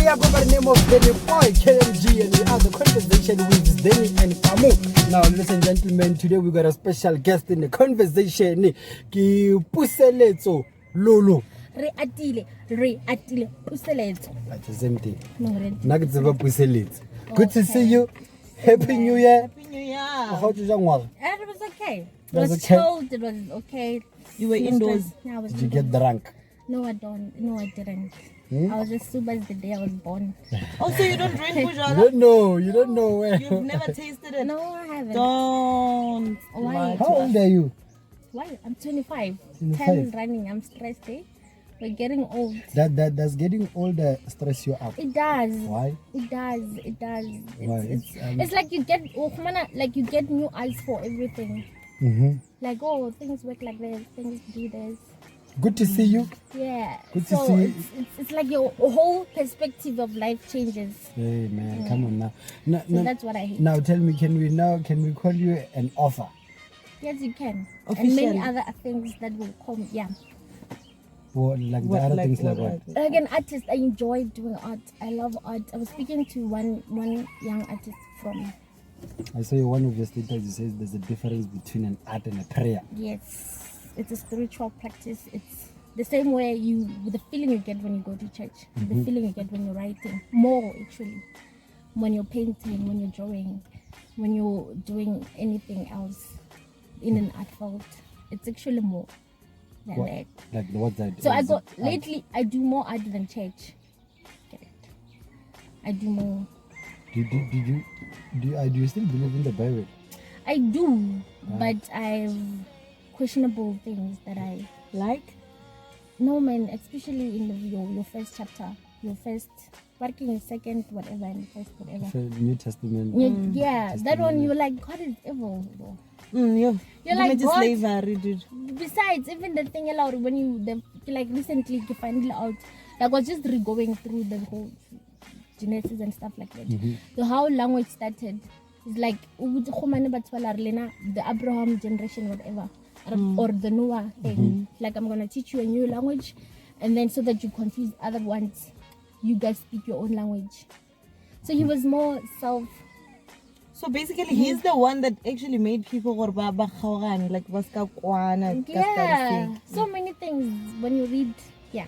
I go by the name of Sdeni boy KMG, and we are the conversation with Sdeni and Kamo. Now, ladies and gentlemen, today we got a special guest in the conversation. Ki Puseletso Lulu. Reatile, Puseletso. That's the same thing. No, really. Nagitseba Puseletso. Good to see you. Happy New Year. Happy New Year. And How it was okay. It Was was okay? chilled. It was okay. You were indoors. Yeah, I was Did you indoors. get drunk? No, I don't. No, I didn't. I was just sober as the day I was born. Also, you don't drink You Pujala? don't know. You don't know where. You've never tasted it? No, I haven't. Don't. Why? lie to How us. old are you? Why? I'm 25. 25. 10 running. I'm stressed, eh? We're getting old. Does getting older stress you up? It does. Why? It does. It does. Why? It's like you get like you get new eyes for everything. Like, oh, things work like this. Things do this. Good to see you. Yeah. Good to so see you. it's like your whole perspective of life changes. Hey man, come on now. No, So that's what I hate. Now tell me, can we call you an offer? Yes, you can. And Officially. many other things that will come. Yeah. Or like the other things like what? Like an artist, I enjoy doing art. I love art. I was speaking to one young artist from. I saw you one of your statements. You said there's a difference between an art and a prayer. Yes, it's a spiritual practice. It's the same way the feeling you get when you go to church, the feeling you get when you're writing, more actually, when you're painting, when you're drawing, when you're doing anything else in an art field, it's actually more than What? that. Like what's that? So Is it art? lately I do more art than church. Get it? I do more. Do you still believe in the Bible? I do, but I've questionable things that I Like? no man, especially in your first chapter, your first working in second, whatever, and first whatever. For New Testament. Yeah, that one you're like, God is evil. Bro. You're like, God? slavery, dude. Besides, even the thing allowed when like recently you find it out, like I was just going through the whole Genesis and stuff like that. So how language started is like the Abraham generation, whatever, or the Noah thing. Like I'm gonna teach you a new language, and then so that you confuse other ones, you guys speak your own language. So he was more self. So basically, he's the one that actually made people like Vaska Kwana. Yeah, so many things when you read. Yeah,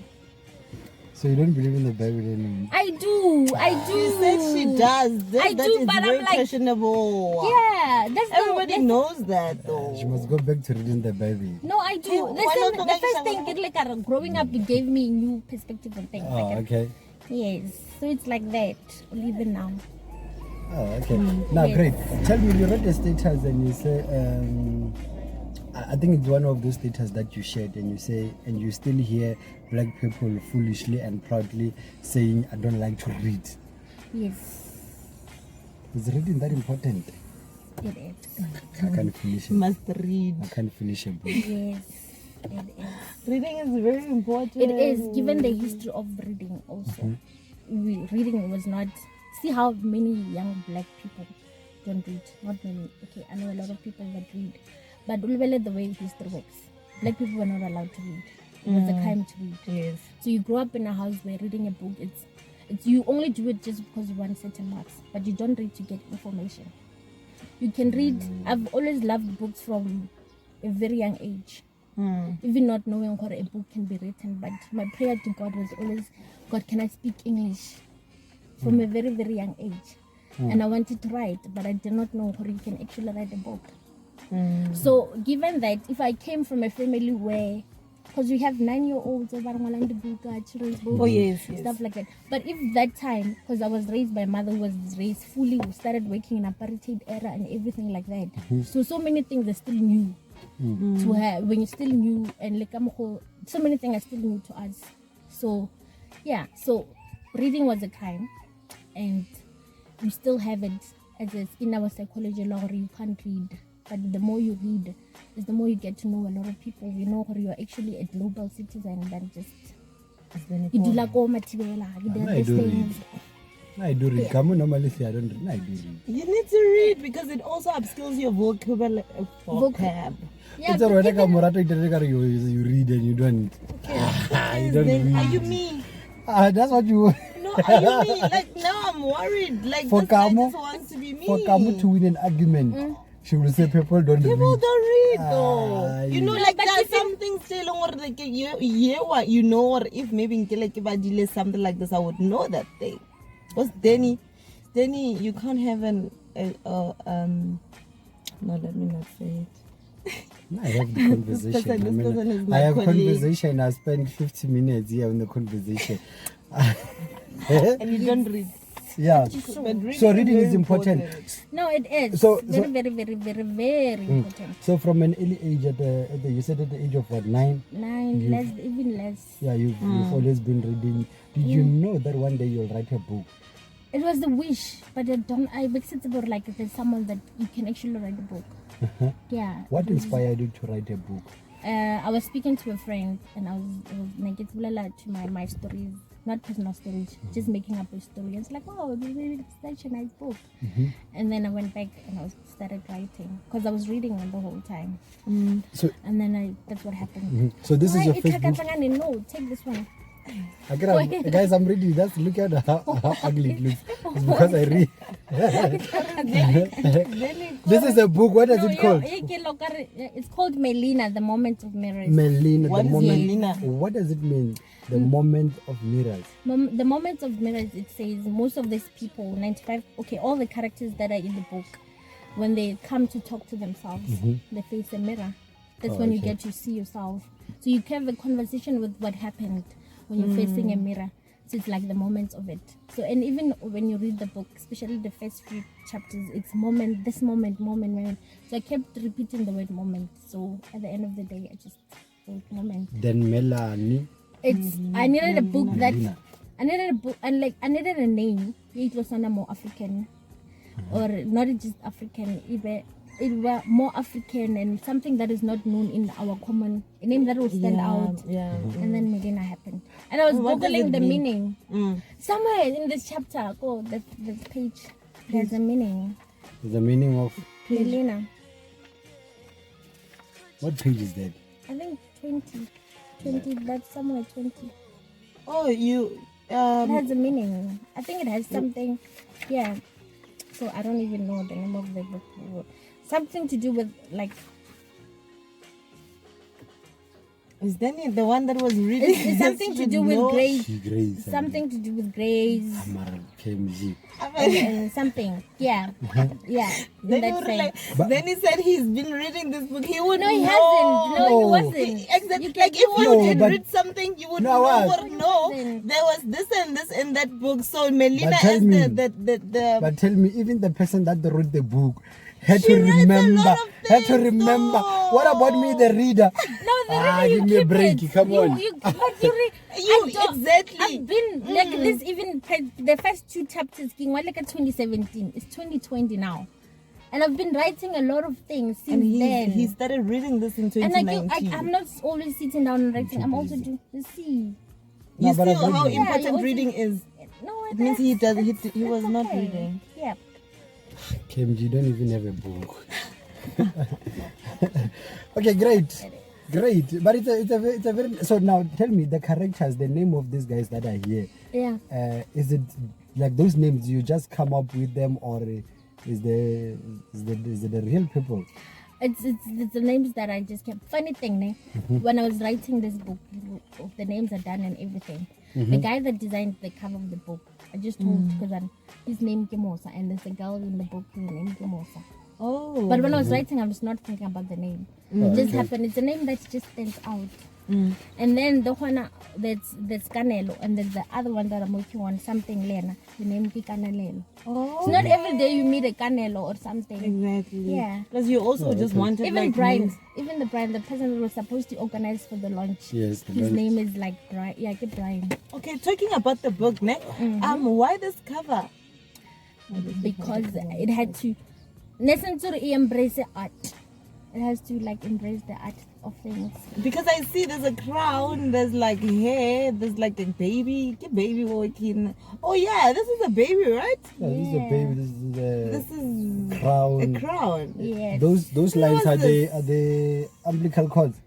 So you don't believe in the Bible anymore? I do. She said she does. I That do, is but I'm very like- questionable. Yeah, that's Everybody knows that though. She must go back to reading the Bible. No, I do. Yeah, Listen, why not the like first someone- thing, like growing up, it gave me new perspective on things. Oh, Like, okay. yes, so it's like that. Even now. Oh, okay. Now, yes. great. Tell me, you read the status and you say, I think it's one of those status that you shared, and you say, and you still hear black people foolishly and proudly saying, I don't like to read. Yes, Is reading that important? it is. I can't finish You it. must read. I can't finish a book. Yes, it is. Reading is very important. It is. Given the history of reading, also, reading was not. See how many young black people don't read. Not many. Okay, I know a lot of people that read, but the way history works, black people were not allowed to read. It was a crime to read. Yes. So you grow up in a house where reading a book, it's you only do it just because you want certain marks, but you don't read to get information. You can read. I've always loved books from a very young age, even not knowing how a book can be written. But my prayer to God was always, God, can I speak English from a very, very young age? And I wanted to write, but I did not know how you can actually write a book. So given that, if I came from a family where, because we have 9-year-olds, children's books, Oh, yes. stuff like that. But if that time, because I was raised by a mother who was raised fully, who started working in apartheid era and everything like that. So many things are still new to her when you're still new, and like so many things are still new to us. So yeah, so reading was a crime, and we still have it as in our psychology law. You can't read. But the more you read, is the more you get to know a lot of people. You know, you are actually a global citizen than just you do like all material. I do read. I do read. Kamo normally say I don't read. I do read. You need to read because it also upskills your vocab. Yeah, It's alright. You read and you don't. Okay. You don't Then read. are you me? That's what you. No, are you mean? Like now I'm worried. Like For this guy Kamo- just wants to be me. For Kamo to win an argument, she will say people don't People read. don't read though. You know, No, like but there are even- some things still or like what you know, or if maybe if I delay something like this, I would know that thing. What's Sdeni, you can't have no, let me not say it. I have the conversation. This person is I my have colleague. conversation. I spend 50 minutes here on the conversation. And you don't read. Yeah. But So reading very is important. No, it is. So- very, so- very, very, very, very important. So from an early age, you said at the age of what, 9? 9, less, even less. Yeah, you've always been reading. Did you know that one day you'll write a book? It was the wish, but I makes it about like there's someone that you can actually write a book. Yeah. What inspired you to write a book? I was speaking to a friend and I was like it's to my stories, not personal stories, just making up a story. And it's like, wow, it's such a nice book. And then I went back and I started writing because I was reading it the whole time. So, And then that's what happened. so this is your Why, first book. no, take this one. Guys, I'm reading. Look at how ugly it looks. It's because I read. This is a book. What is it called? It's called Milena, The Moment of Mirrors. Melina. What The is moment. Melina? What does it mean? The moment of mirrors. The Moment of Mirrors, it says most of these people, 95, all the characters that are in the book, when they come to talk to themselves, they face a mirror. That's when you okay. get to see yourself. So you can have a conversation with what happened when you're facing a mirror. So it's like the moments of it. So, and even when you read the book, especially the first few chapters, it's moment. So I kept repeating the word moment. So at the end of the day, I just wrote moment. Then Melanie. I needed a book that Milena. I needed a book, and like I needed a name. It was not more African, or not just African. It was more African and something that is not known in our common. A name that will stand out. Yeah. And then Milena happened, and I was What does googling it the mean? meaning. Somewhere in this chapter, the page, there's a meaning. The meaning of Milena, what page is that? I think 20. That's somewhere 20. Oh, you. It has a meaning. I think it has something. Yeah. So I don't even know the name of the book. Something to do with like. Is Sdeni the one that was reading? It's something to do with grace. Grace. Something to do with grace. Amara KMG. And something. Yeah. Yeah. In Then, that sense. then he said he's been reading this book. He would No, he know. hasn't. No, he wasn't. Exactly. You Like can- if you No, did but- read something, you would No, know what? or know Wasn't. there was this and this in that book. So Melina But tell is me- the But tell me, even the person that wrote the book had She to writes a remember. lot of Had to things, remember. though. What about me, the reader? No, the reader, you give me a keep break. it. Come on. But you read. You- I don't- exactly. I've been like this. Even the first 2 chapters. Like 2017. It's 2020 now, and I've been writing a lot of things since and then. he started reading this in and like 2019. I'm not always sitting down and writing. I'm also doing see. No, you but see I've read how them. Yeah, important you also- reading is. No, It means he does. He was it's not okay. reading. Yeah. KMG, you don't even have a book. Okay, great. But it's a very. So now tell me the characters, the name of these guys that are here. Yeah. Is it like those names you just come up with them, or is it the real people? It's the names that I just kept. Funny thing, when I was writing this book, the names are done and everything. The guy that designed the cover of the book, I just told because his name Kimosa, and there's a girl in the book whose name Kimosa. Oh. But when I was writing, I was not thinking about the name. It just happened. It's a name that just stands out. And then the one that's Kanelo, and there's the other one that I'm working on, something Lena. The name is Kanelelo. Oh. It's not every day you meet a Canelo or something. Exactly. Yeah. Because you also just wanted Even like Brian, names. the person that was supposed to organize for the launch. Yes, the His launch. name is like Brian. Yeah, get Brian. Okay, talking about the book, why this cover? Because it had to. Necessarily embrace art. It has to like embrace the art of things. Because I see there's a crown, there's like hair, there's like a baby walking. Oh yeah, this is a baby, right? Yeah, this is a baby. This This is is a crown. a crown. Yes. Those Who lines was are this? the umbilical cords.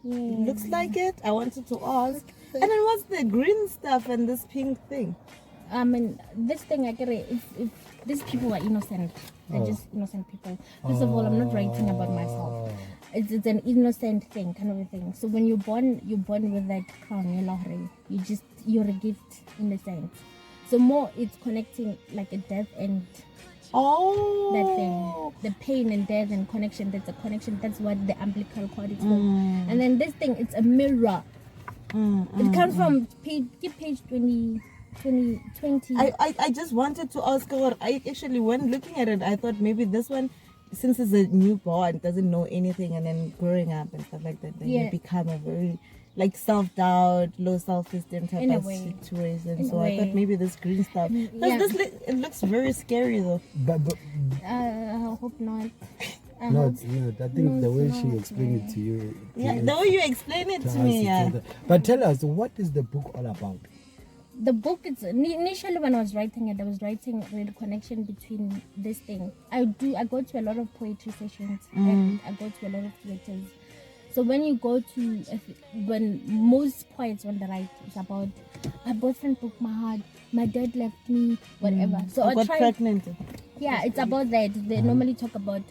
Yeah. Looks like it. I wanted to ask. And then what's the green stuff and this pink thing? I mean, this thing I get it. If these people are innocent, they're just innocent people. First of all, I'm not writing about myself. It's an innocent thing, kind of a thing. So when you're born with that crown. You're a gift in a sense. So more, it's connecting like a death and that thing, the pain and death and connection. That's a connection. That's what the umbilical cord is for. And then this thing, it's a mirror. It comes from page 20. I just wanted to ask her. I actually, when looking at it, I thought maybe this one, since it's a newborn, doesn't know anything, and then growing up and stuff like that, then you become a very like self-doubt, low self-esteem type of situation. So I thought maybe this green stuff. Because it looks very scary though. But I hope not. no, it's not. I think the way she explained it to you. The way you explain it to me, But tell us, what is the book all about? The book is initially when I was writing it, I was writing the connection between this thing. I go to a lot of poetry sessions and I go to a lot of theaters. So when you go to when most poets when they write, it's about my boyfriend broke my heart, my dad left me, whatever. So I got pregnant. Yeah, it's about that. They normally talk about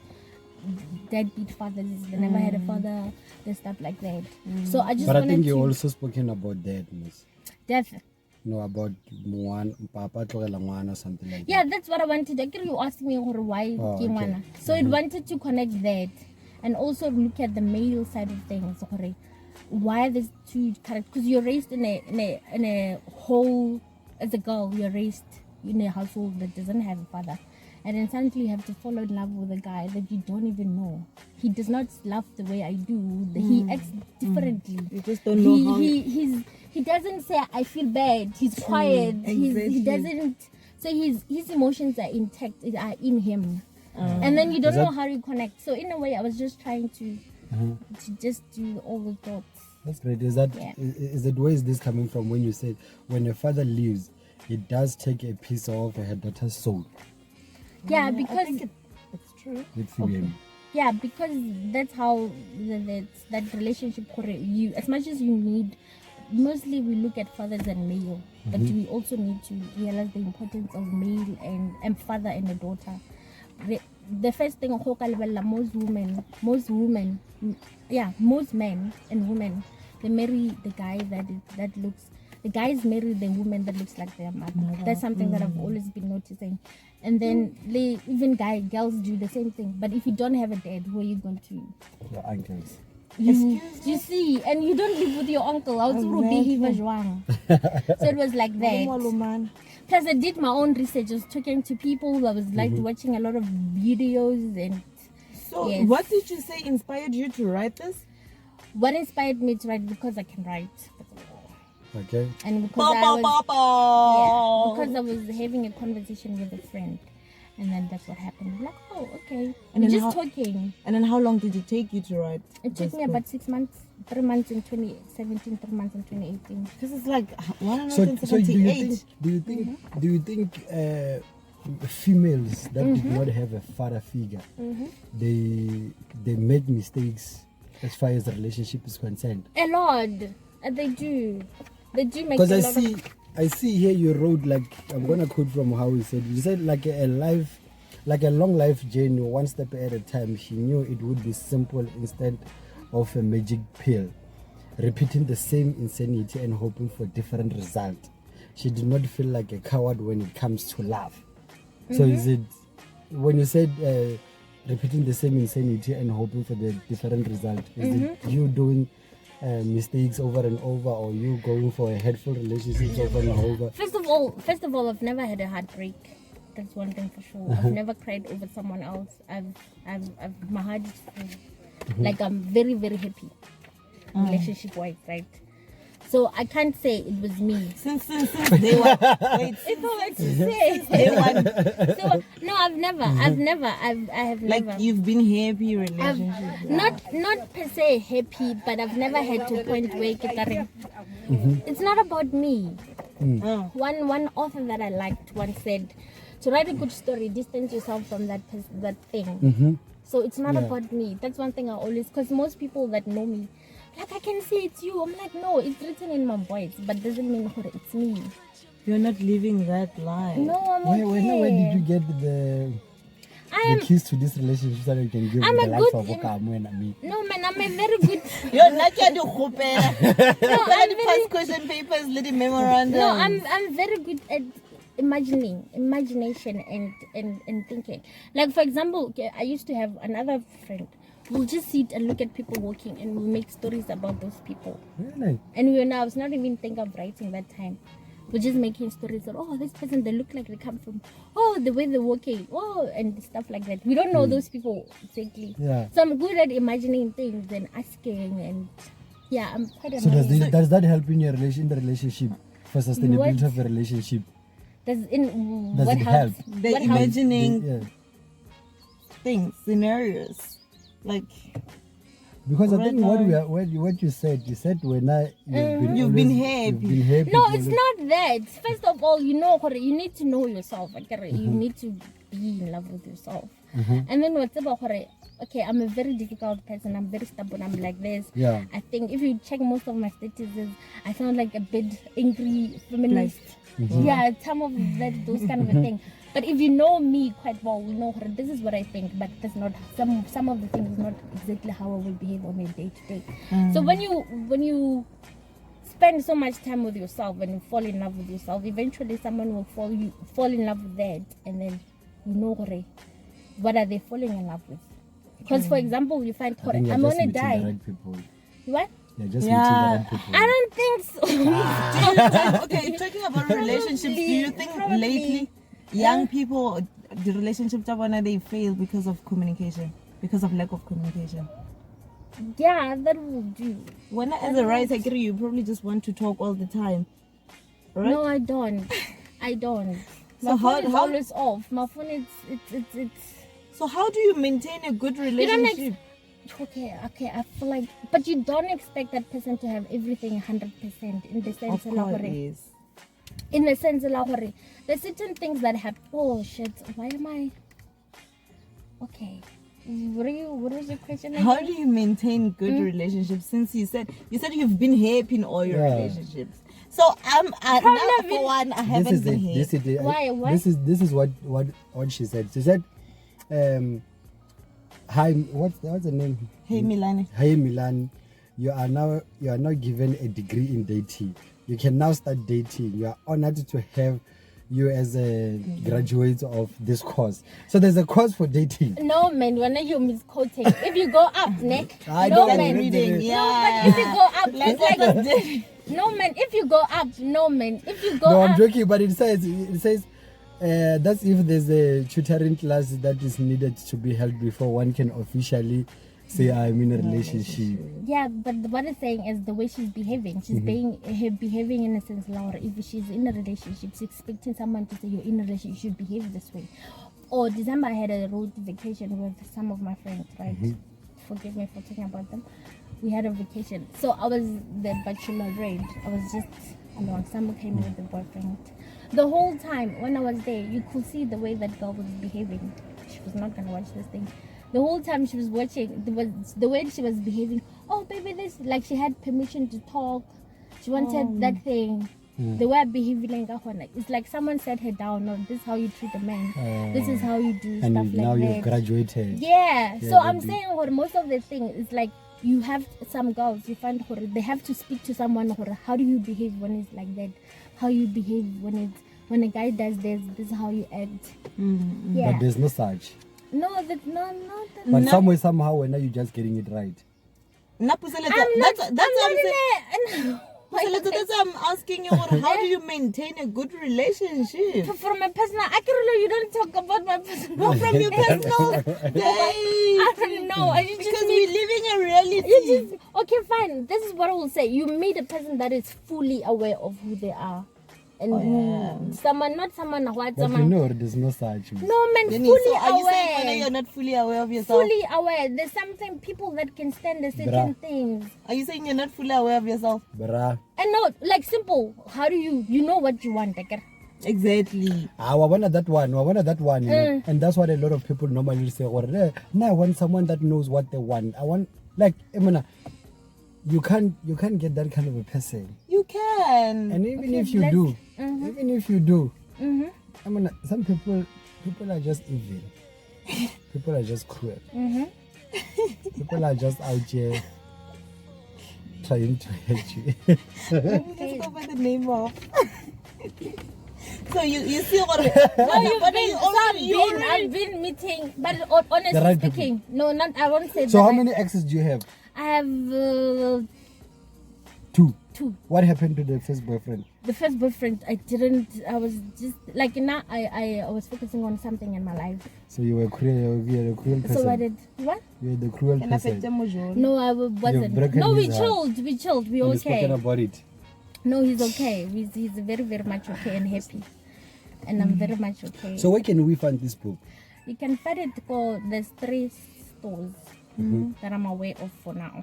deadbeat fathers. They never had a father, and stuff like that. So I just. But I think you also spoken about that, Miss. Death. No, about Papa or something like that. Yeah, that's what I wanted. Actually, you asked me why Kimwana. So it wanted to connect that and also look at the male side of things. Why there's two characters? Because you're raised in a whole, as a girl, you're raised in a household that doesn't have a father. And then suddenly you have to fall in love with a guy that you don't even know. He does not love the way I do. He acts differently. You just don't know how. He doesn't say I feel bad. He's quiet. He doesn't. So his emotions are intact. Are in him. And then you don't know how you connect. So in a way, I was just trying to just do all the thoughts. That's great. Is that where is this coming from? When you said when your father leaves, it does take a piece of her daughter's soul. Yeah, because I think it's true. Yeah, because that's how that relationship. You, as much as you need, mostly we look at fathers and male, but we also need to realize the importance of male and father and a daughter. The first thing, most men and women, they marry the guy that looks. The guys marry the woman that looks like their mother. That's something that I've always been noticing. And then girls do the same thing. But if you don't have a dad, who are you going to? Your uncles. You see, and you don't live with your uncle. So it was like that. Plus, I did my own research. I was talking to people. I was watching a lot of videos and. So, what did you say inspired you to write this? What inspired me to write? Because I can write. Okay. And because I was having a conversation with a friend, and then that's what happened. I'm like, oh, okay. And we're just talking. And then how long did it take you to write? It took me about 6 months. 3 months in 2017, 3 months in 2018. This is like 178. So do you think females that did not have a father figure, they make mistakes as far as the relationship is concerned? A lot. They do. They do make. Because I see here you wrote, like, I'm gonna quote from how you said like a long life journey, one step at a time. She knew it would be simple instead of a magic pill, repeating the same insanity and hoping for different results. She did not feel like a coward when it comes to love. So is it when you said repeating the same insanity and hoping for the different result, is it you doing mistakes over and over, or you going for a hateful relationships over and over? First of all, I've never had a heartbreak. That's one thing for sure. I've never cried over someone else. My heart is full. Like, I'm very, very happy relationship wise, right? So I can't say it was me. Since day one. Wait, it's hard to say. Day one. So no, I have never. Like, you've been happy relationship. Not per se happy, but I've never had to point where it's not about me. One author that I liked once said, to write a good story, distance yourself from that thing. So it's not about me. That's one thing I always, because most people that know me, like, I can say it's you. I'm like, no, it's written in my voice, but doesn't mean it's me. You're not living that life. No, I'm okay. Where did you get the keys to this relationship that you can give I'm the a life good- of Kamo and me? No, man, I'm a very good. You're not going to hope. No, I'm very. Past question papers, little memorandum. No, I'm very good at imagination and thinking. Like for example, okay, I used to have another friend. We'll just sit and look at people walking and we'll make stories about those people. Really? And I was not even thinking of writing that time. We're just making stories of, oh, this person, they look like they come from, oh, the way they're walking, oh, and stuff like that. We don't know those people exactly. Yeah. So I'm good at imagining things and asking, and yeah, I'm quite So amazing. does that help in your in the relationship for sustainability of the relationship? Does Does what it helps? help? They're What helps? imagining Yeah. things, scenarios. Like, Because I Right think now. what you said when You've been happy. You've been happy. No, to it's always- not that. First of all, you need to know yourself. You need to be in love with yourself. And then what's about, okay, I'm a very difficult person. I'm very stubborn. I'm like this. Yeah. I think if you check most of my statuses, I sound like a bit angry feminist. Yeah, some of those kind of a thing. But if you know me quite well, you know this is what I think. But that's not some of the things is not exactly how I will behave on a day to day. So when you spend so much time with yourself and you fall in love with yourself, eventually someone will fall in love with that, and then you know what are they falling in love with. Because for example, you find I think you're I'm just gonna meeting die. the right people. What? You're just Yeah. meeting the right people. I don't think so. okay, talking about relationships, do you think Probably. lately young people, the relationships they fail because of communication, because of lack of communication? Yeah, that will do. When as a writer, you probably just want to talk all the time, right? No, I don't. I don't. So My how- phone is how- always off. My phone it's So how do you maintain a good relationship? okay. I feel like, but you don't expect that person to have everything 100% in the sense Of course, of in the sense of there's certain things that happen. Oh shit! Why am I? Okay. What was your question? How again? do you maintain good relationships? Since you said you've been happy in all your Yeah. relationships. So now for one, I haven't This is been it. happy. This is it. Why? What? This is what she said. She said, "Hi, what's the name? Hey Milena. Hey Milan, you are now given a degree in dating. You can now start dating. You are honored to have you as a graduate of this course. So there's a course for dating. No man, when you're misquoting. If you go up, Nick. I No don't man. read it. Yeah. No, but if you go up, Like it's like what was no man. If you go up, no man. If you go No, up, I'm joking, but it says that's if there's a tutoring class that is needed to be held before one can officially say I'm in a relationship. yeah. But what it's saying is the way she's behaving. She's behaving in a sense, Laura. If she's in a relationship, she's expecting someone to say you're in a relationship, you should behave this way. Or December, I had a road vacation with some of my friends. Right? Forgive me for talking about them. We had a vacation, so I was the bachelorette. I was just alone. Someone came with the boyfriend. The whole time when I was there, you could see the way that girl was behaving. She was not gonna watch this thing. The whole time she was watching, the way she was behaving. Oh baby, this, like she had permission to talk. She wanted that thing. The way I behave like it's like someone sat her down. No, this is how you treat a man. This is how you do And stuff like now that. you've graduated. Yeah, Yeah, so I'm baby. saying most of the thing is like you have some girls, you find they have to speak to someone. How do you behave when it's like that? How you behave when a guy does this is how you act. Yeah. But there's no such. No, that's not that. But somewhere, somehow, when are you just getting it right? Puseletso, I'm not. that's what I'm saying. in Puseletso, that's why I'm asking you, how do you maintain a good relationship? From my personal, I can really, you don't talk about my personal. From your personal I don't know. I just because meet- we're living a reality. You just okay, fine. This is what I will say. You meet a person that is fully aware of who they are, and not someone what But someone. there's no such. No man, Then fully so are you saying aware. when you're not fully aware of yourself? Fully aware. There's something people that can stand a certain things. Are you saying you're not fully aware of yourself? Bruh. And no, like simple. How do you know what you want? Like, Exactly. I want that one. You know? And that's what a lot of people normally say. Now I want someone that knows what they want. I want, like, you can't get that kind of a person. You can. And even Okay, if you let's- do, Mhm. even if you do, Mm-hmm. I mean, some people are just evil. People are just cruel. Mm-hmm. People are just out here trying to hurt you. Let me just go by the name of. So you see what? No, you've but been, you so already, I've been meeting, but honestly The right people. speaking, no, not I won't say So that. how many exes do you have? I have 2. 2. What happened to the first boyfriend? The first boyfriend, I was just like now I was focusing on something in my life. So you were cruel. You were a cruel person. So I did what? You were the cruel can I person. No, I wasn't. broken No, we his heart. chilled. We chilled. We And you've spoken okay. about it. No, he's okay. He's very, very much okay and happy. And I'm very much okay. So where can we find this book? You can find it called, there's 3 stores that I'm aware of for now.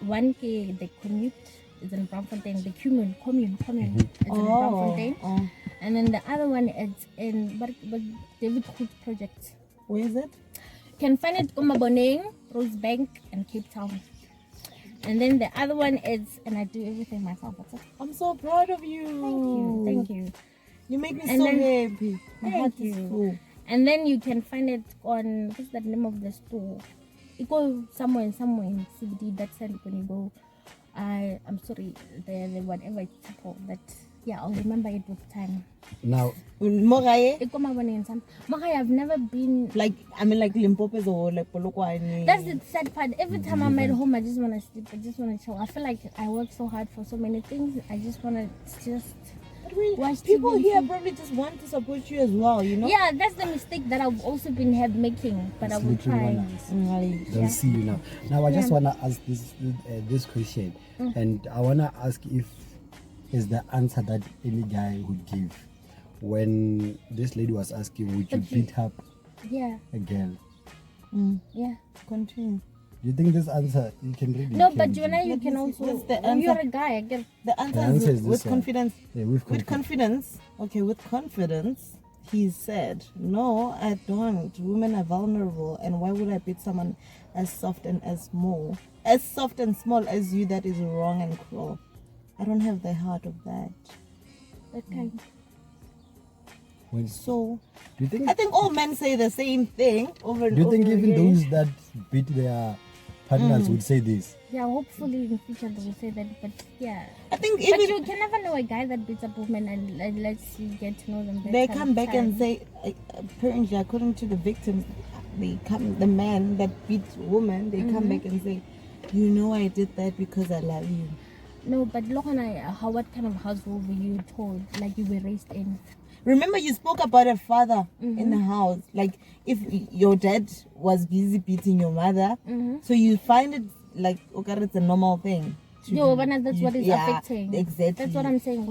One K, the commute is in Braamfontein. The commune is in Braamfontein. Oh. And then the other one is in but David Hood Project. Where is it? You can find it in Maboneng, Rosebank, and Cape Town. And then the other one is, and I do everything myself. That's it. I'm so proud of you. Thank you. You make me And so then- happy. My Thank heart is you. full. And then you can find it on, what's the name of the store? You go somewhere in CBD, that side when you go. I'm sorry, the whatever it's called, that, yeah, I'll remember it with time. Now, Mogaye? Iko Maboneng and some. Maka, I've never been. Like, I mean, like Limpopo or like Polokwane. That's the sad part. Every time I'm at home, I just want to sleep. I just want to chill. I feel like I work so hard for so many things. I just want to just But we- watch people TV. here probably just want to support you as well, you know? Yeah, that's the mistake that I've also been making, but I will little try. one they'll see you now. Now I just wanna ask this question, and I wanna ask if is the answer that any guy would give when this lady was asking, would you beat up Yeah, a girl? yeah. Continue. Do you think this answer you can read? No, it, but can you know, you Let can me see. also. What's the When you're answer? a guy, I get. The answer, The answer is is with this one. confidence. Yeah, with With confidence. Okay, with confidence, he said, no, I don't. Women are vulnerable, and why would I beat someone as soft and small as you? That is wrong and cruel. I don't have the heart of that. That kind. When, So, do you think? I think all men say the same thing over and Do you over think even again. those that beat their partners would say this? Yeah, hopefully in the future they will say that. But yeah. I think But even you can never know a guy that beats up a woman and lets you get to know them better. they come back and time. say, apparently, according to the victims, the man that beats woman, they come back and say, you know, I did that because I love you. No, but look on what kind of household were you told, like you were raised in? Remember, you spoke about a father in the house. Like, if your dad was busy beating your mother, so you find it like, okay, it's a normal thing. to Yo, do. but that's what is Yeah, affecting. Exactly. That's what I'm saying.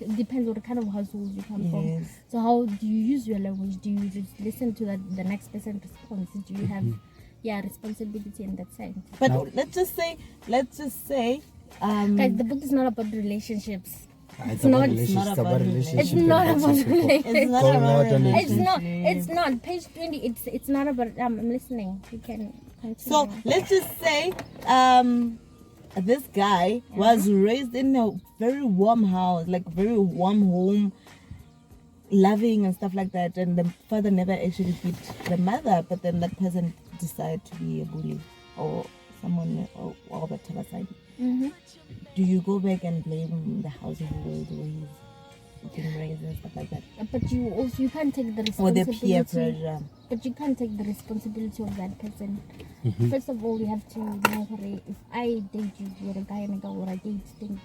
It depends on the kind of household you come from. Yes. So how do you use your language? Do you just listen to the next person's response? Do you have, responsibility in that sense? But Now- let's just say, Guys, the book is not about relationships. It's not- about it's not relationship, about relationship. It's not and about access to people. it's not Going about out on a- relationship. It's not. Page 20, it's not about, I'm listening. You can continue. So let's just say, this guy was raised in a very warm house, like very warm home, loving and stuff like that, and the father never actually beat the mother, but then that person decided to be a bully or someone or whatever side. Do you go back and blame the household the way he's been raised and stuff like that, But you can't take the or the responsibility. peer pressure? But you can't take the responsibility of that person. First of all, you have to know if I date you, you're a guy and a girl, or I date thing.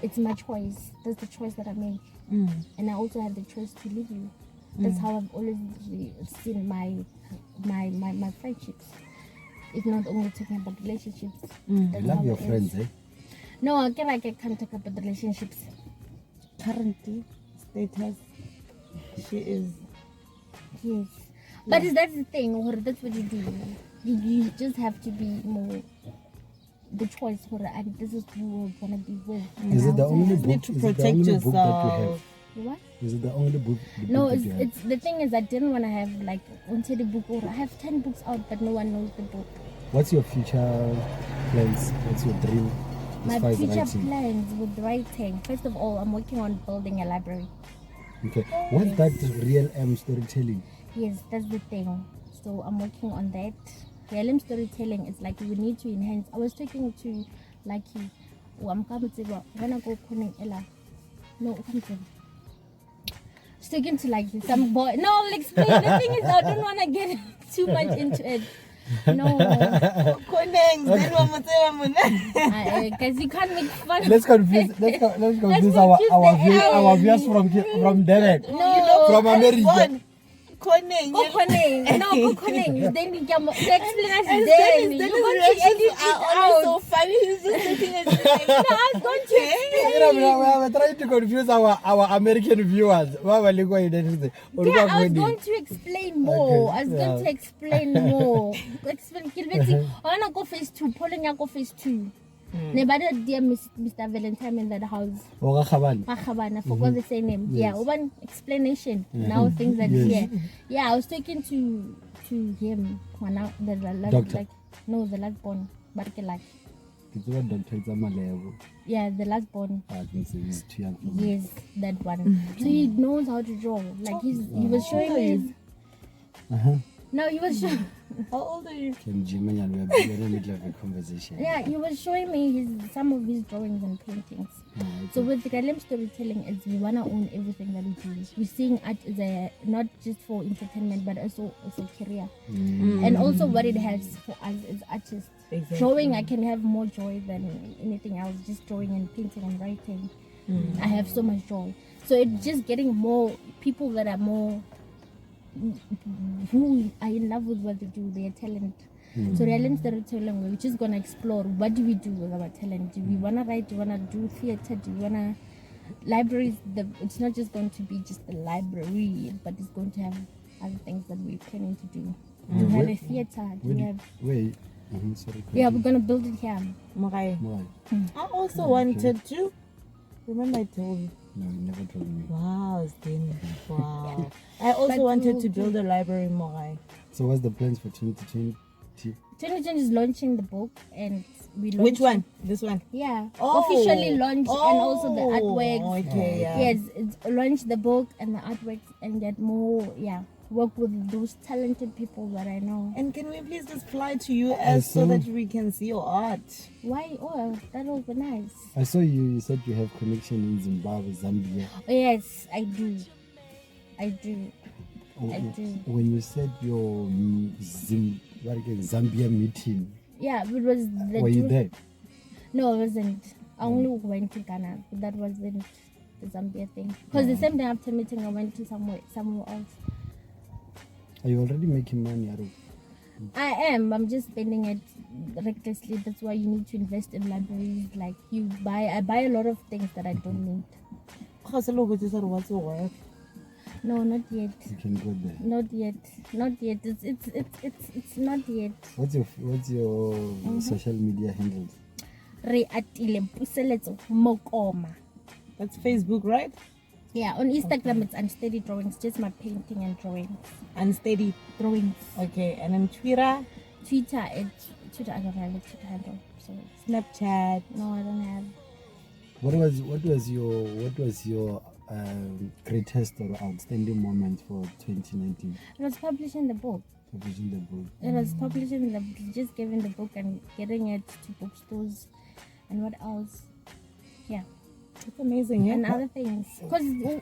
It's my choice. That's the choice that I make. And I also have the choice to leave you. That's how I've always seen my friendships. It's not only talking about relationships. You That's love how your it is. friends, eh? No, I can't talk about relationships. Currently, status, she is. Yes. But that's the thing, or that's what you do. You just have to be more the choice for and this is who we're gonna be with. Is it the And only also- book? need to Is it the protect only book that you have? yourself. What? Is it the only book? No, that you have? it's the thing is I didn't want to have like only the book, or I have 10 books out but no one knows the book. What's your future plans? What's your dream? My far as future writing? plans with writing. First of all, I'm working on building a library. Okay. What's that real storytelling? Yes, that's the thing. So I'm working on that. RealM storytelling is like we need to enhance. I was talking to Lucky. I'm coming to when I go calling Ella. No, come to. Speaking to like some boy. No, I'll explain. The thing is, I don't want to get too much into it. No, because you can't make fun. Let's confuse. Let's confuse our viewers from Derek. No, from America. Koning. Koning. Then you can explain us. And Then his you reactions are always so funny. He's just looking at you like, No, I was going to explain. We're trying to confuse our American viewers. Yeah, I was going to explain more. Okay, I was going to explain more. Explain. I want to go phase 2. Polling go phase 2. Never dear Mr. Valentine in that house. I forgot the same name. Yes. Yeah, one explanation. Now things are here. Yeah, I was talking to him. Now the Doctor. like no, the last born. But like It's what Dr. Zamalevo. yeah, the last born. I think so. He's too young for me. Yes, that one. So he knows how to draw. Like he was showing me his. No, he was showing. how old are you? Can Jimmy and we're in the middle of a conversation. Yeah, he was showing me some of his drawings and paintings. So with RealM storytelling, is we wanna own everything that we do. We're seeing art as not just for entertainment, but also as a career. And also what it has for us as artists. Exactly. Drawing, I can have more joy than anything else. Just drawing and painting and writing, I have so much joy. So it's just getting more people that are more who are in love with what they do, their talent. So RealM storytelling, we're just gonna explore what do we do with our talent. Do we wanna write? Do we wanna do theater? Do we wanna libraries? It's not just going to be just a library, but it's going to have other things that we're planning to do. Do we have a theater? Do we have? Wait. Sorry. Yeah, we're gonna build it here. Morai. Why? I also wanted to. Remember I told you. No, you never told me. Wow, Sdeni. Wow. I also wanted to build a library in Morai. So what's the plans for 2020? 2020 is launching the book, and we launched Which one? This one? Yeah, Oh. officially launched, and also the artworks. Okay, yeah. Yes, it's launched the book and the artworks, and get more. Yeah, work with those talented people that I know. And can we please just fly to US so that we can see your art? Why? Oh, that would be nice. I saw you said you have connection in Zimbabwe, Zambia. Oh, yes, I do. I do. When you said your Zambia meeting, Yeah, it was the were you there? No, I wasn't. I only went to Ghana, but that wasn't the Zambia thing. Because the same day after meeting, I went to somewhere else. Are you already making money, Aru? I am. I'm just spending it recklessly. That's why you need to invest in libraries. Like I buy a lot of things that I don't need. What's your work? No, not yet. You can go there. Not yet. It's not yet. What's your social media handles? Reatile, Puseletso, Mokoma. That's Facebook, right? Yeah, on Instagram it's unsteady drawings, just my painting and drawings. Unsteady Drawings. Okay, and then Twitter, Twitter, I don't have a Twitter handle. So Snapchat. no, I don't have. What was your greatest or outstanding moment for 2019? It was publishing the book. Publishing the book. It was publishing just giving the book and getting it to bookstores, and what else? Yeah. It's amazing, yeah. And other things. Because and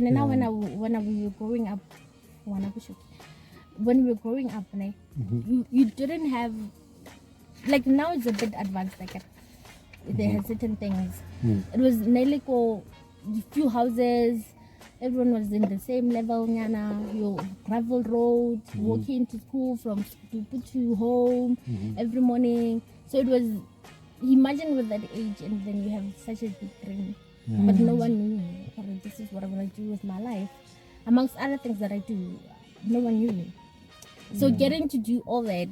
then now when we were growing up, you didn't have, like now it's a bit advanced, like they have certain things. It was nearly few houses, everyone was in the same level, your gravel road, walking to school from school to home every morning. So it was, imagine with that age, and then you have such a big dream, but no one knew, this is what I'm going to do with my life. Amongst other things that I do, no one knew me. So getting to do all that,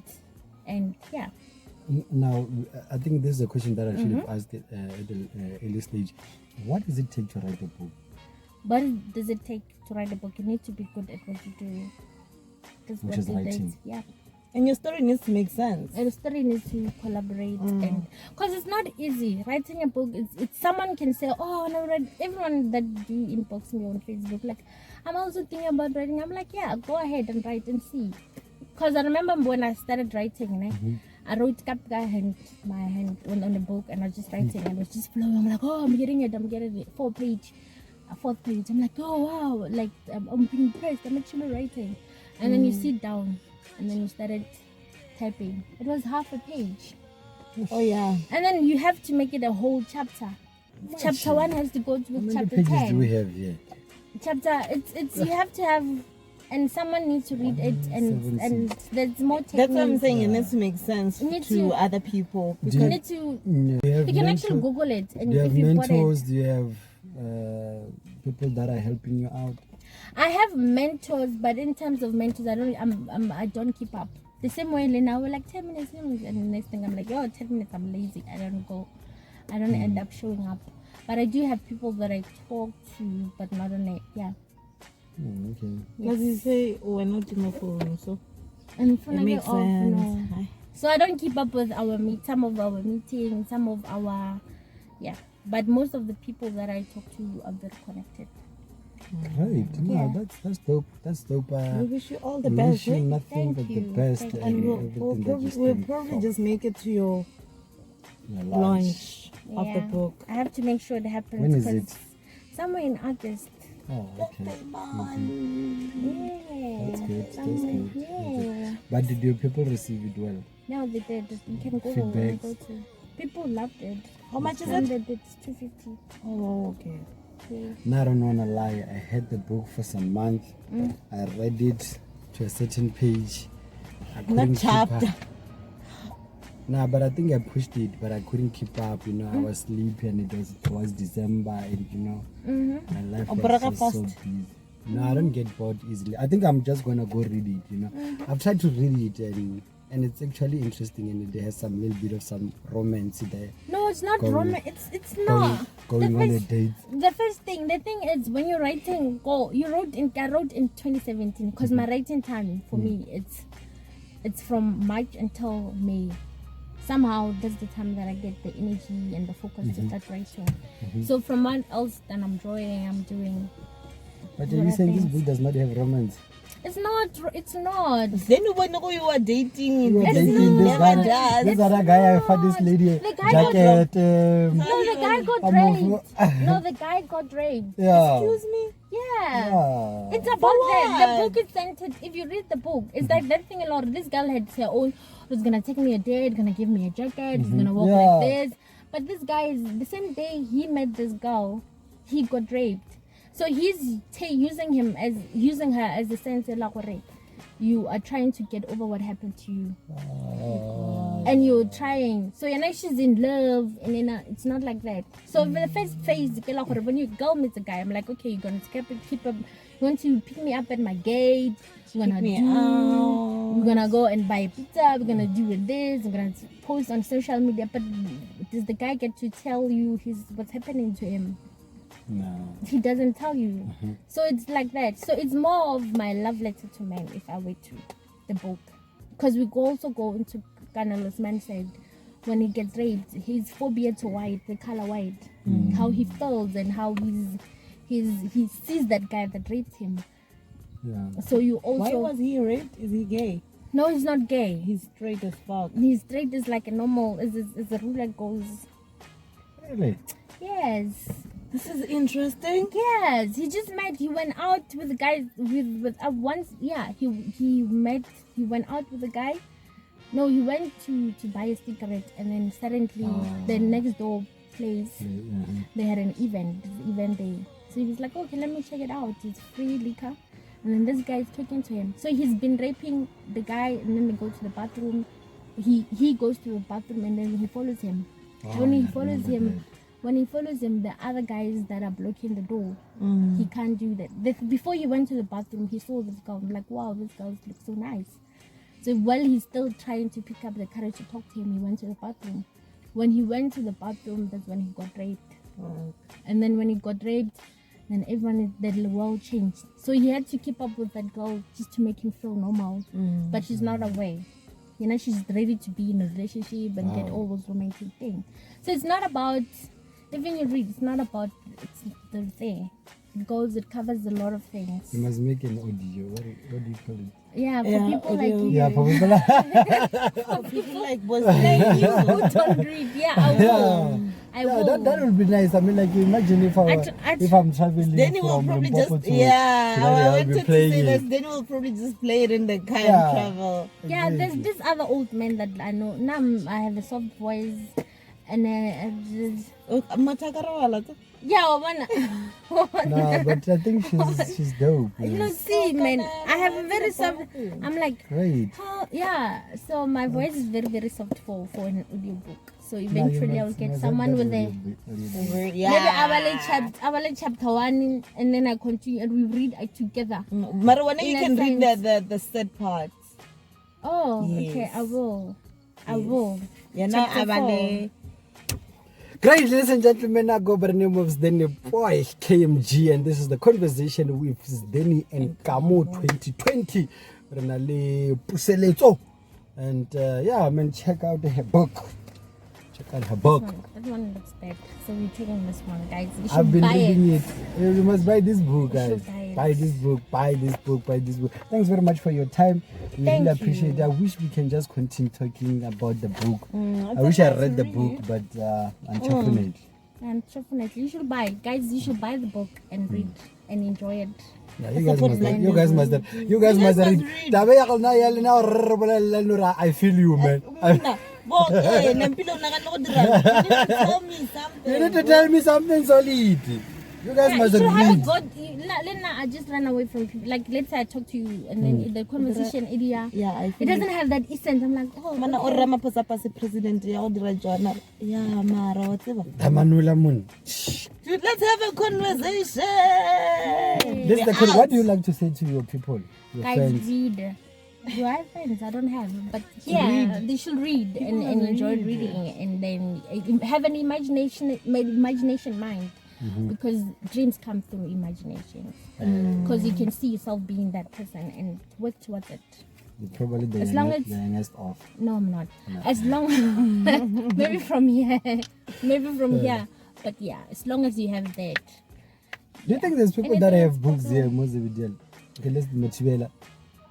and yeah. Now, I think this is a question that I should have asked at the early stage. What does it take to write a book? What does it take to write a book? You need to be good at what you do. That's Which what is it writing. is. Yeah. And your story needs to make sense. And the story needs to collaborate, and because it's not easy writing a book. It's someone can say, oh, no, everyone that do inbox me on Facebook, like, I'm also thinking about writing. I'm like, yeah, go ahead and write and see. Because I remember when I started writing, I wrote my hand on the book, and I was just writing, and it was just flowing. I'm like, oh, I'm getting it. 4th page. I'm like, oh wow, like I'm being impressed. I'm actually writing. And then you sit down, and then you started typing. It was half a page. Oh yeah. And then you have to make it a whole chapter. Chapter 1 has to go to How many chapter pages 10. do we have here? Chapter, it's you have to have, and someone needs to read it, and there's more techniques. That's what I'm saying. It needs to make sense to other people. You need to. You can actually Google it, and do you if have you mentors? Do you have people that are helping you out? I have mentors, but in terms of mentors, I don't keep up. The same way, Lena, we're like 10 minutes, and the next thing I'm like, 10 minutes, I'm lazy. I don't end up showing up. But I do have people that I talk to, but not on it. Yeah. Okay. Because you say, we're not in a phone, so And it makes sense. No. So I don't keep up with some of our meetings, some of our, But most of the people that I talk to are very connected. Right. No, that's dope. That's dope. We wish you all the we best. wish you nothing Thank but the you. best. Thank And everything we'll probably just make it to your your launch of the book. I have to make sure it happens. When is 'cause it? Somewhere in August. Oh, okay. Yeah. That's good. That's Somewhere, good. yeah. But did your people receive it well? No, they did. You can go Feedbacks. go to. People loved it. How much is And it? it's 250. Oh, okay. Yeah. No, I don't wanna lie. I had the book for some months. I read it to a certain page. I couldn't keep chapter. up. Nah, but I think I pushed it, but I couldn't keep up. You know, I was sleepy, and it was December, and you know, my life was just so busy. No, I don't get bored easily. I think I'm just gonna go read it. You know, I've tried to read it, and it's actually interesting, and it has some little bit of some romance there. No, it's not romance. It's not. Going on a date. The thing is, when you're writing, I wrote in 2017 because my writing time for me it's from March until May. Somehow that's the time that I get the energy and the focus to start writing. So from what else then I'm drawing, I'm doing. But are you saying this book does not have romance? It's not. Then you were dating. You were It's dating never this does. this other guy. I found this lady The guy jacket. No, the guy got raped. No, the guy got raped. Yeah. Excuse me? Yeah. It's about that. The book is centered. If you read the book, it's like that thing a lot. This girl had her own, who's gonna take me a date, gonna give me a jacket, he's gonna walk like this. But this guy is the same day he met this girl, he got raped. So he's using her as a sense of like, you are trying to get over what happened to you. And you're trying. So she's in love, and then it's not like that. So for the first phase, when you girl meets a guy, I'm like, okay, you're gonna keep up. You want to pick me up at my gate. We're gonna go and buy pizza. We're gonna do this. We're gonna post on social media. But does the guy get to tell you what's happening to him? No. He doesn't tell you. So it's like that. So it's more of my love letter to men if I were to the book, because we also go into Canelo's man said when he gets raped, his phobia to white, the color white, how he feels and how he sees that guy that raped him. Yeah. So you also. Why was he raped? Is he gay? No, he's not gay. He's straight as fuck. He's straight as like a normal, as the rule that goes. Really? Yes. This is interesting. Yes, he just met. He went out with the guy with once. Yeah, he went out with the guy. No, he went to buy a cigarette, and then suddenly the next door place they had an event day. So he was like, okay, let me check it out. It's free liquor, and then this guy is talking to him. So he's been raping the guy, and then they go to the bathroom. He goes to the bathroom, and then he follows him. When he follows him, the other guys that are blocking the door, he can't do that. Before he went to the bathroom, he saw this girl. I'm like, wow, this girl looks so nice. So while he's still trying to pick up the courage to talk to him, he went to the bathroom. When he went to the bathroom, that's when he got raped. And then when he got raped, then the world changed. So he had to keep up with that girl just to make him feel normal. But she's not aware. you know, she's ready to be in a relationship and get all those romantic things. So it's not about, even you read, it's not about it's the thing. It covers a lot of things. You must make an audio. What do you call it? Yeah, for people like you. Yeah, for people For people like boys like you who don't read. Yeah, I will. I will. That would be nice. I mean, like, you imagine if I'm traveling Then will from probably Limpopo just, to I wanted to say playing. this. Then we'll probably just play it in the car and travel. Yeah, there's this other old man that I know. Now I have a soft voice. And yeah, no, but I think she's dope. You know, see, man, I have a very soft. I'm like, great. Yeah. So my voice is very, very soft for an audiobook. So eventually I'll get someone with a maybe I will chapter 1 and then I continue and we read it together. Marijuana, you can read the sad parts. Oh, yes. Okay, I will. Yeah, now Great, ladies and gentlemen, I go by the name of Sdeni Boy KMG, and this is the conversation with Sdeni and Kamo 2020. Puseletso. And yeah, man, check out her book. Check out her book. That one looks bad. So we're taking this one, guys. You should I've been buy reading it. You must buy this book, guys. Buy this book, buy this book, buy this book. Thanks very much for your time. We really appreciate it. I wish we can just continue talking about the book. I wish I read the book, but unfortunately. Unfortunately, you should buy it. Guys, you should buy the book and read and enjoy it. Yeah, you guys must read. I feel you, man. You need to tell me something solid. You guys must read. I just run away from people. Like, let's say I talk to you and then in the conversation, it doesn't have that essence. I'm like, oh, okay. President. Yeah, Mara, whatever. Dude, let's have a conversation. What do you like to say to your people? Your guys, friends? read. Do I have friends? I don't have. But yeah, they should read and enjoy reading and then have an imagination mind. Because dreams come through imagination. Because you can see yourself being that person and work towards it. You're probably the youngest off. No, I'm not. No. As long maybe from here. But yeah, as long as you have that. Do you think there's people that have books here, Zebediela? Okay, let's Zebediela.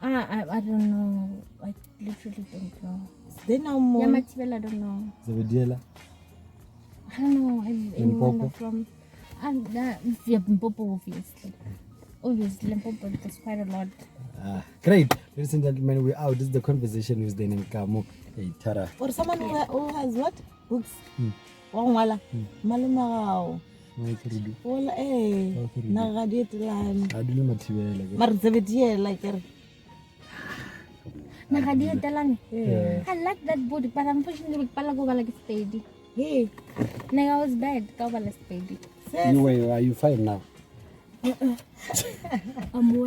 I don't know. I literally don't know. They know more. Yeah, Zebediela, I don't know. Zebediela? I don't know. Anyone from Limpopo, obviously. Obviously, Limpopo, there's quite a lot. Great. Ladies and gentlemen, we're out. This is the conversation with Sdeni and Kamo. Hey, Tara. For someone who has what? Books? Wala. Malumao. Wala Nagaditlan. Adulu Matibela. Zebediela, like Nagaditlan. I like that book, but unfortunately, Palago like steady. Hey. I was bad. Are you fine now? I'm